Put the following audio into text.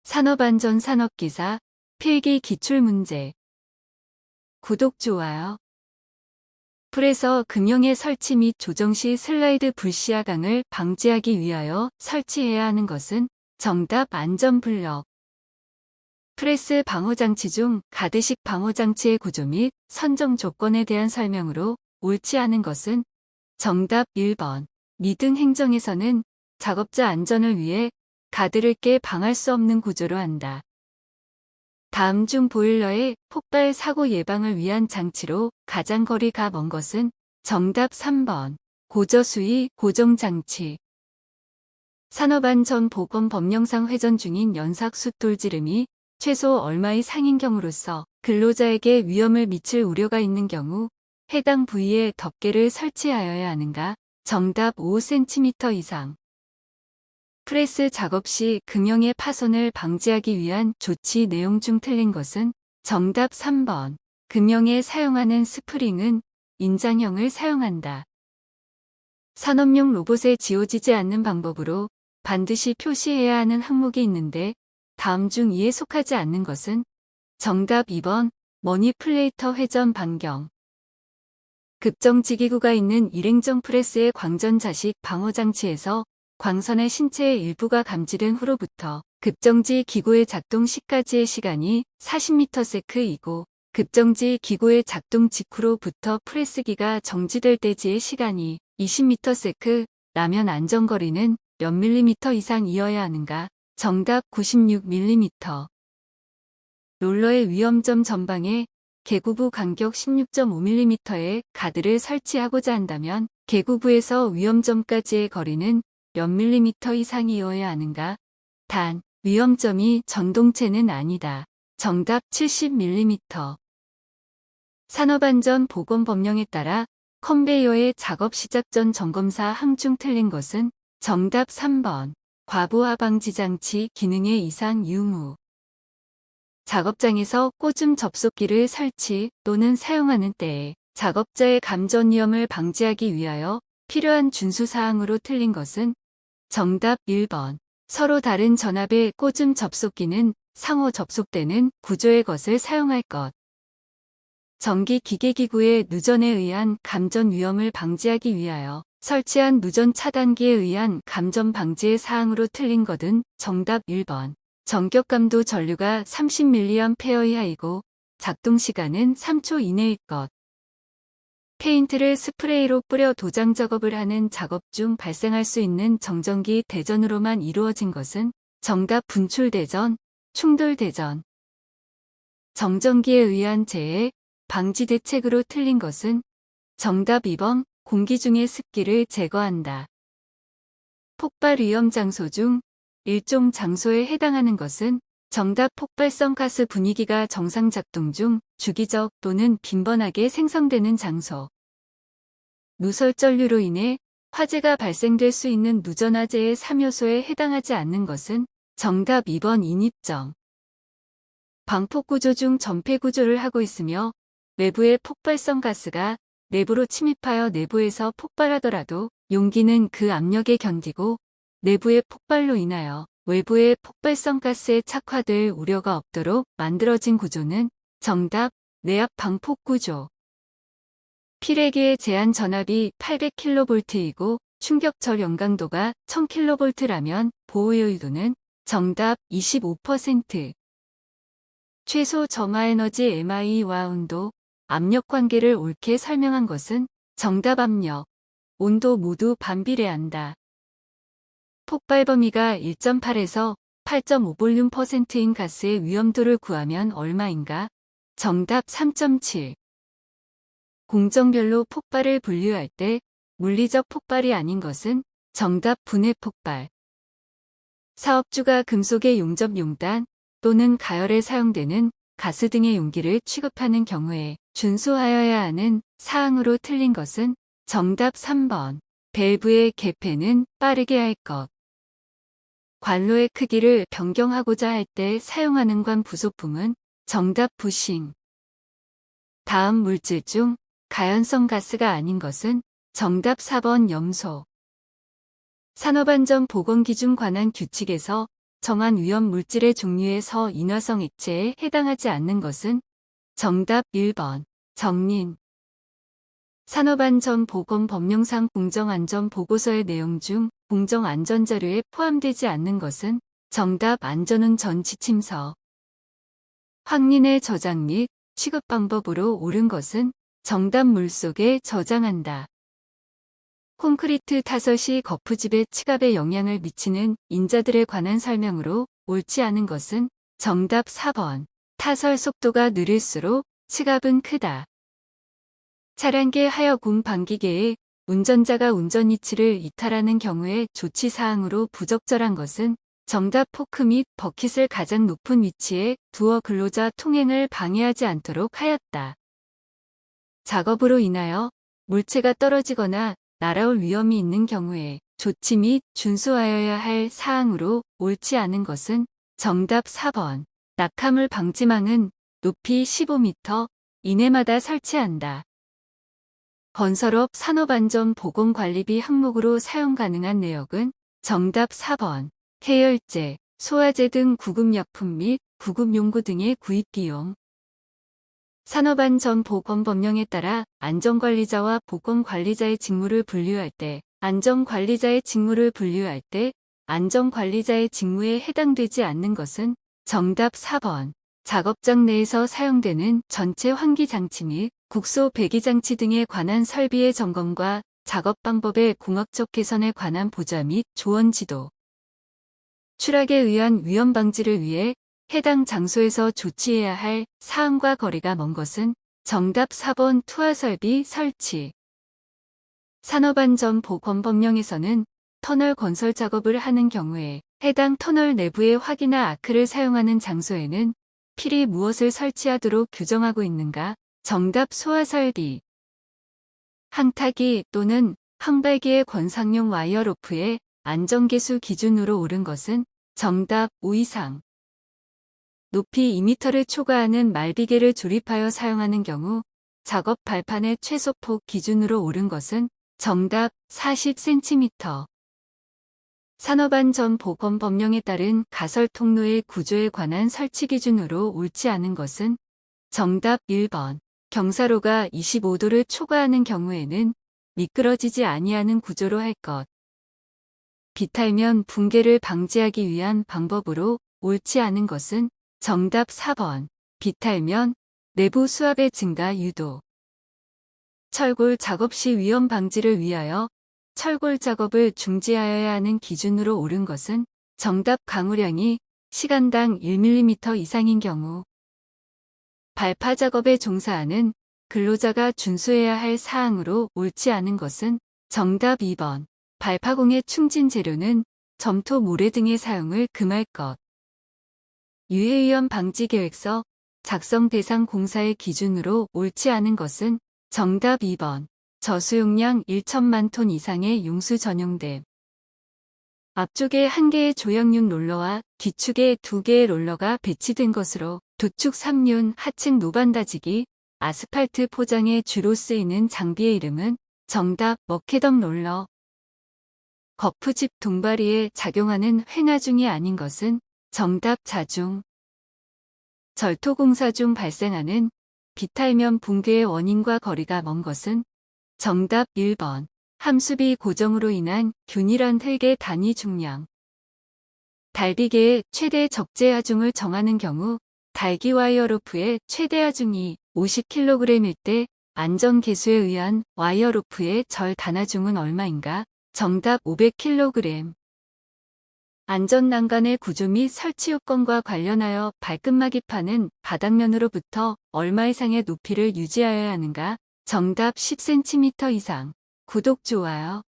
산업안전 산업기사 필기 기출문제. 구독, 좋아요. 풀에서 금형의 설치 및 조정 시 슬라이드 불시야광을 방지하기 위하여 설치해야 하는 것은 정답 안전블럭. 프레스 방호장치 중 가드식 방호장치의 구조 및 선정 조건에 대한 설명으로 옳지 않은 것은 정답 1번. 미등 행정에서는 작업자 안전을 위해 가드를 깨 방할 수 없는 구조로 한다. 다음 중 보일러의 폭발 사고 예방을 위한 장치로 가장 거리가 먼 것은 정답 3번. 고저수위 고정장치. 산업안전보건 법령상 회전 중인 연삭숫돌지름이 최소 얼마의 상인 경우로서 근로자에게 위험을 미칠 우려가 있는 경우 해당 부위에 덮개를 설치하여야 하는가? 정답 5cm 이상. 프레스 작업 시 금형의 파손을 방지하기 위한 조치 내용 중 틀린 것은 정답 3번. 금형에 사용하는 스프링은 인장형을 사용한다. 산업용 로봇에 지워지지 않는 방법으로 반드시 표시해야 하는 항목이 있는데 다음 중 이에 속하지 않는 것은 정답 2번. 머니플레이터 회전 반경. 급정지기구가 있는 일행정 프레스의 광전 자식 방호장치에서 광선의 신체의 일부가 감지된 후로부터 급정지 기구의 작동 시까지의 시간이 40ms/이고 급정지 기구의 작동 직후로부터 프레스기가 정지될 때지의 시간이 20ms/라면 안전거리는 몇 밀리미터 이상이어야 하는가? 정답 96mm. 롤러의 위험점 전방에 개구부 간격 16.5mm의 가드를 설치하고자 한다면 개구부에서 위험점까지의 거리는 몇 밀리미터 이상이어야 하는가? 단, 위험점이 전동체는 아니다. 정답 70mm. 산업안전보건법령에 따라 컨베이어의 작업 시작 전 점검사 항 중 틀린 것은 정답 3번. 과부하 방지 장치 기능의 이상 유무. 작업장에서 꽂음 접속기를 설치 또는 사용하는 때에 작업자의 감전 위험을 방지하기 위하여 필요한 준수사항으로 틀린 것은 정답 1번. 서로 다른 전압의 꽂음 접속기는 상호 접속되는 구조의 것을 사용할 것. 전기 기계기구의 누전에 의한 감전 위험을 방지하기 위하여 설치한 누전 차단기에 의한 감전 방지의 사항으로 틀린 것은 정답 1번. 전격감도 전류가 30mA 이하이고 작동 시간은 3초 이내일 것. 페인트를 스프레이로 뿌려 도장 작업을 하는 작업 중 발생할 수 있는 정전기 대전으로만 이루어진 것은 정답 분출대전, 충돌대전. 정전기에 의한 재해, 방지 대책으로 틀린 것은 정답 2번. 공기 중의 습기를 제거한다. 폭발 위험 장소 중 일종 장소에 해당하는 것은 정답. 폭발성 가스 분위기가 정상 작동 중 주기적 또는 빈번하게 생성되는 장소. 누설전류로 인해 화재가 발생될 수 있는 누전화재의 3요소에 해당하지 않는 것은 정답 2번. 인입정. 방폭구조 중 전폐구조를 하고 있으며 외부의 폭발성 가스가 내부로 침입하여 내부에서 폭발하더라도 용기는 그 압력에 견디고 내부의 폭발로 인하여 외부의 폭발성 가스에 착화될 우려가 없도록 만들어진 구조는 정답. 내압 방폭구조. 필에게의 제한 전압이 800kV이고 충격절 연강도가 1000kV라면 보호 여유도는 정답 25%. 최소 점화에너지 MI와 온도, 압력 관계를 옳게 설명한 것은 정답. 압력, 온도 모두 반비례한다. 폭발 범위가 1.8에서 8.5볼륨%인 가스의 위험도를 구하면 얼마인가? 정답 3.7. 공정별로 폭발을 분류할 때 물리적 폭발이 아닌 것은 정답. 분해 폭발. 사업주가 금속의 용접 용단 또는 가열에 사용되는 가스 등의 용기를 취급하는 경우에 준수하여야 하는 사항으로 틀린 것은 정답 3번. 밸브의 개폐는 빠르게 할 것. 관로의 크기를 변경하고자 할 때 사용하는 관 부속품은 정답. 부싱. 다음 물질 중 가연성 가스가 아닌 것은 정답. 4번. 염소. 산업안전보건기준 관한 규칙에서 정한 위험 물질의 종류에서 인화성 액체에 해당하지 않는 것은 정답 1번. 정린. 산업안전보건법령상 공정안전보고서의 내용 중 공정안전자료에 포함되지 않는 것은 정답 안전운전 지침서. 확린의 저장 및 취급 방법으로 옳은 것은 정답 물속에 저장한다. 콘크리트 타설 시 거푸집의 치갑에 영향을 미치는 인자들에 관한 설명으로 옳지 않은 것은 정답 4번. 타설 속도가 느릴수록 치갑은 크다. 차량계 하여금 방기계에 운전자가 운전 위치를 이탈하는 경우에 조치사항으로 부적절한 것은 정답 포크 및 버킷을 가장 높은 위치에 두어 근로자 통행을 방해하지 않도록 하였다. 작업으로 인하여 물체가 떨어지거나 날아올 위험이 있는 경우에 조치 및 준수하여야 할 사항으로 옳지 않은 것은 정답 4번. 낙하물 방지망은 높이 15m 이내마다 설치한다. 건설업 산업안전보건관리비 항목으로 사용 가능한 내역은 정답 4번. 해열제, 소화제 등 구급약품 및 구급용구 등의 구입비용. 산업안전보건법령에 따라 안전관리자와 보건관리자의 직무를 분류할 때, 안전관리자의 직무를 분류할 때 안전관리자의 직무에 해당되지 않는 것은 정답 4번. 작업장 내에서 사용되는 전체 환기장치 및 국소 배기장치 등에 관한 설비의 점검과 작업 방법의 공학적 개선에 관한 보좌 및 조언 지도. 추락에 의한 위험 방지를 위해 해당 장소에서 조치해야 할 사항과 거리가 먼 것은 정답 4번. 투하설비 설치. 산업안전보건법령에서는 터널 건설 작업을 하는 경우에 해당 터널 내부의 화기나 아크를 사용하는 장소에는 필히 무엇을 설치하도록 규정하고 있는가? 정답 소화설비. 항타기 또는 항발기의 권상용 와이어로프의 안전계수 기준으로 옳은 것은 정답 5 이상. 높이 2m를 초과하는 말비계를 조립하여 사용하는 경우 작업 발판의 최소폭 기준으로 옳은 것은 정답 40cm. 산업안전보건법령에 따른 가설 통로의 구조에 관한 설치 기준으로 옳지 않은 것은 정답 1번. 경사로가 25도를 초과하는 경우에는 미끄러지지 아니하는 구조로 할 것. 비탈면 붕괴를 방지하기 위한 방법으로 옳지 않은 것은 정답 4번. 비탈면 내부 수압의 증가 유도. 철골 작업 시 위험 방지를 위하여 철골 작업을 중지하여야 하는 기준으로 옳은 것은 정답 강우량이 시간당 1mm 이상인 경우. 발파 작업에 종사하는 근로자가 준수해야 할 사항으로 옳지 않은 것은 정답 2번. 발파공의 충진 재료는 점토 모래 등의 사용을 금할 것. 유해위험 방지 계획서 작성 대상 공사의 기준으로 옳지 않은 것은 정답 2번. 저수용량 1천만 톤 이상의 용수 전용댐. 앞쪽에 1개의 조형륜 롤러와 뒤축에 2개의 롤러가 배치된 것으로 도축 3륜 하층 노반 다지기, 아스팔트 포장에 주로 쓰이는 장비의 이름은 정답 머케덤 롤러. 거푸집 동바리에 작용하는 횡하중이 아닌 것은 정답 자중. 절토공사 중 발생하는 비탈면 붕괴의 원인과 거리가 먼 것은 정답 1번. 함수비 고정으로 인한 균일한 흙의 단위 중량. 달비계의 최대 적재 하중을 정하는 경우 달기 와이어로프의 최대 하중이 50kg일 때 안전계수에 의한 와이어로프의 절 단하중은 얼마인가? 정답 500kg. 안전난간의 구조 및 설치 요건과 관련하여 발끝마기판은 바닥면으로부터 얼마 이상의 높이를 유지하여야 하는가? 정답 10cm 이상. 구독, 좋아요.